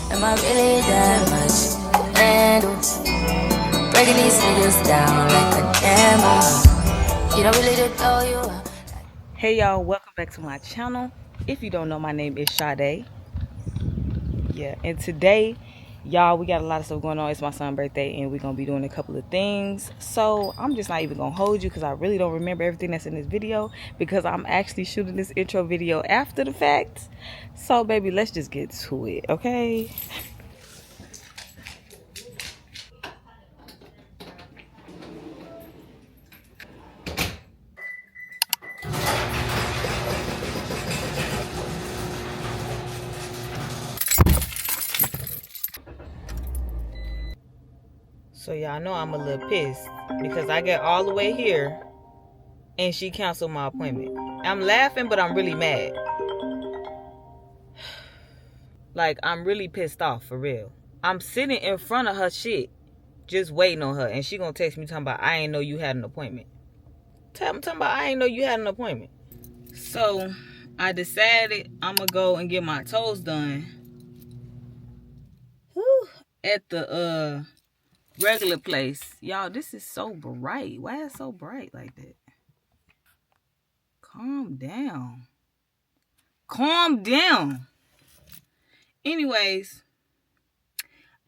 Am I really that much? And breaking these niggas down like a demo. You don't really know you are. Hey y'all, welcome back to my channel. If you don't know, my name is Sade. Yeah, and today, y'all, we got a lot of stuff going on. It's my son's birthday and we're gonna be doing a couple of things. So I'm just not even gonna hold you because I really don't remember everything that's in this video because I'm actually shooting this intro video after the fact. So baby, let's just get to it, okay? So y'all know I'm a little pissed because I get all the way here and she canceled my appointment. I'm laughing, but I'm really mad. Like, I'm really pissed off, for real. I'm sitting in front of her shit, just waiting on her, and she gonna text me talking about, I ain't know you had an appointment. Talking about, I ain't know you had an appointment. So, I decided I'm gonna go and get my toes done. Whew, at the, regular place. Y'all, this is so bright. Why is it so bright like that? Calm down. Calm down. Anyways,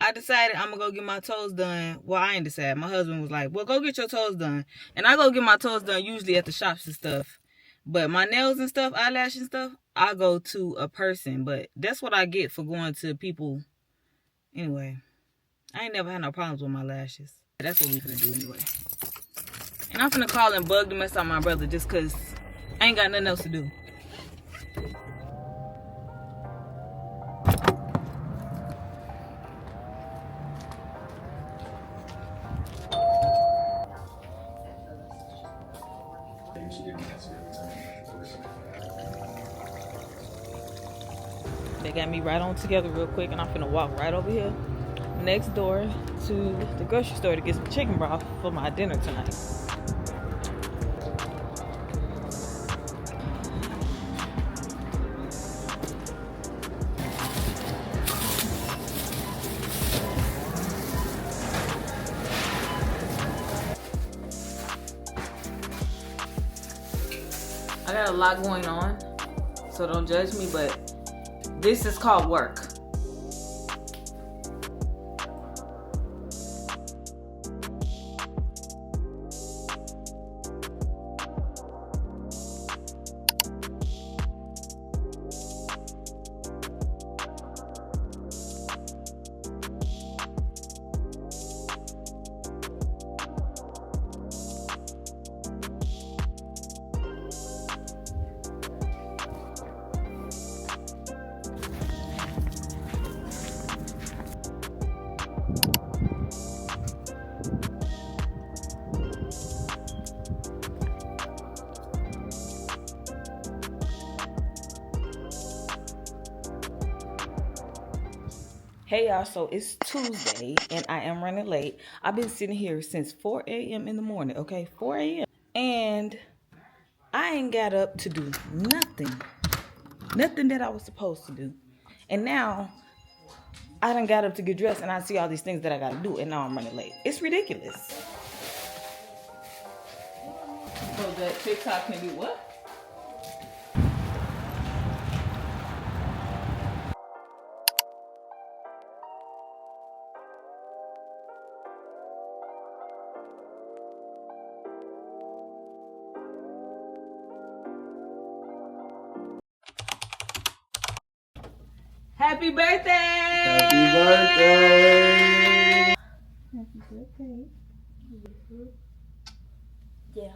I decided I'm gonna go get my toes done. Well, I ain't decided. My husband was like, well, go get your toes done. And I go get my toes done usually at the shops and stuff. But my nails and stuff, eyelashes and stuff, I go to a person. But that's what I get for going to people. Anyway, I ain't never had no problems with my lashes. That's what we finna do anyway. And I'm finna call and bug the mess out of my brother just because I ain't got nothing else to do. They got me right on together real quick, and I'm finna walk right over here next door to the grocery store to get some chicken broth for my dinner tonight. I got a lot going on, so don't judge me, but this is called work. Hey y'all, so it's Tuesday and I am running late. I've been sitting here since 4 a.m. in the morning, okay? 4 a.m. And I ain't got up to do nothing. Nothing that I was supposed to do. And now I done got up to get dressed and I see all these things that I gotta do and now I'm running late. It's ridiculous. So that TikTok can do what? Happy birthday! Happy birthday! Happy birthday. Yeah.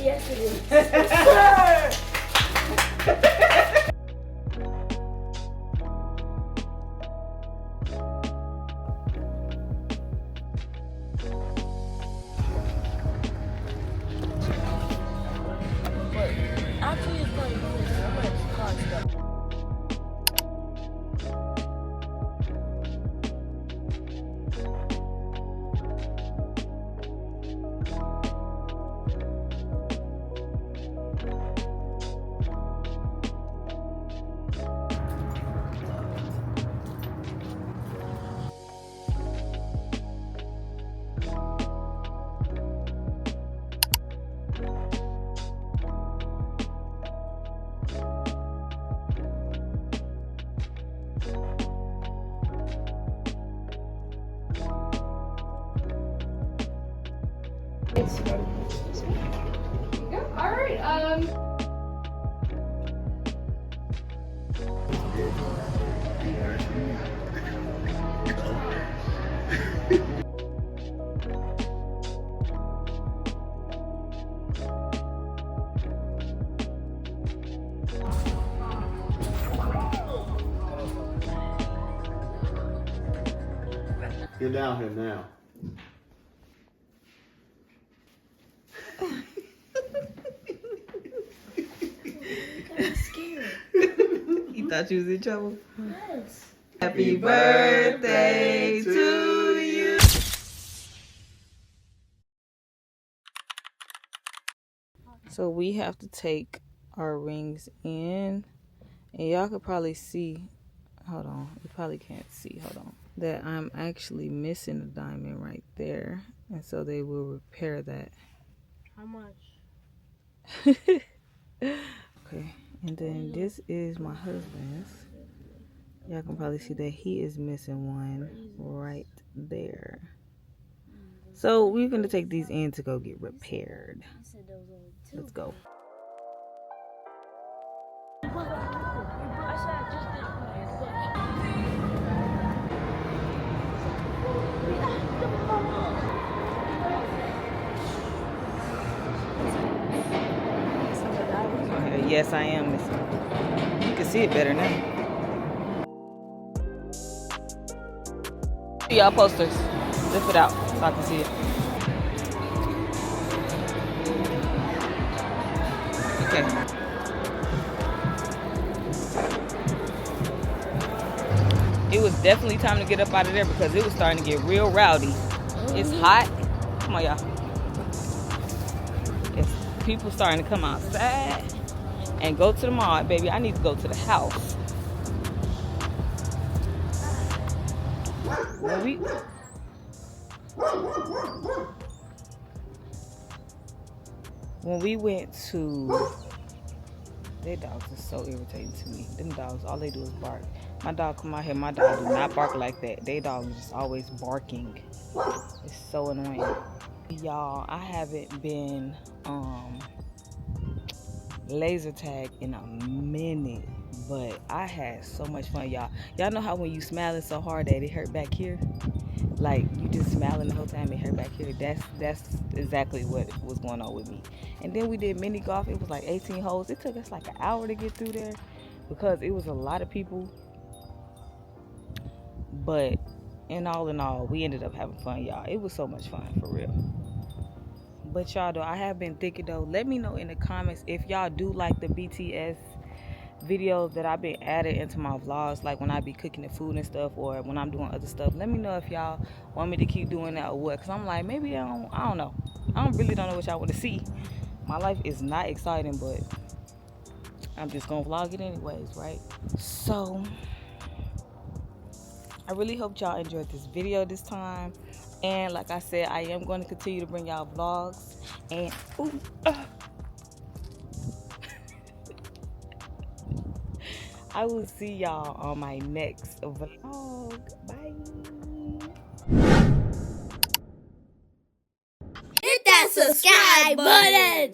Yes, it is. Actually, it's probably good. I'm gonna call it stuff. Yes. Yep. All right. Get down here now. You thought you was in trouble? Yes. Happy birthday to you. So we have to take our rings in, and y'all could probably see, hold on, you probably can't see, hold on, that I'm actually missing a diamond right there, and so they will repair that. How much? Okay, and then this is my husband's. Y'all can probably see that he is missing one right there. So we're gonna take these in to go get repaired. Let's go. Okay, yes, I am missing. You can see it better now. Y'all posters. Lift it out so I can see it. Okay. It was definitely time to get up out of there because it was starting to get real rowdy. It's hot. Come on, y'all. It's people starting to come outside and go to the mall. Baby, I need to go to the house. When we went to, their dogs are so irritating to me. Them dogs, all they do is bark. My dog come out here, my dog do not bark like that. They dog is just always barking. It's so annoying. Y'all, I haven't been laser tag in a minute, but I had so much fun, y'all. Y'all know how when you smiling so hard that it hurt back here? Like you just smiling the whole time, it hurt back here. That's exactly what was going on with me. And then we did mini golf. It was like 18 holes. It took us like an hour to get through there because it was a lot of people. But in all, we ended up having fun, y'all. It was so much fun, for real. But y'all, though, I have been thinking, though, let me know in the comments if y'all do like the BTS videos that I've been adding into my vlogs, like when I be cooking the food and stuff, or when I'm doing other stuff. Let me know if y'all want me to keep doing that or what, because I'm like, maybe I don't know. I really don't know what y'all want to see. My life is not exciting, but I'm just gonna vlog it anyways, right? So I really hope y'all enjoyed this video this time. And like I said, I am going to continue to bring y'all vlogs. And I will see y'all on my next vlog. Bye. Hit that subscribe button.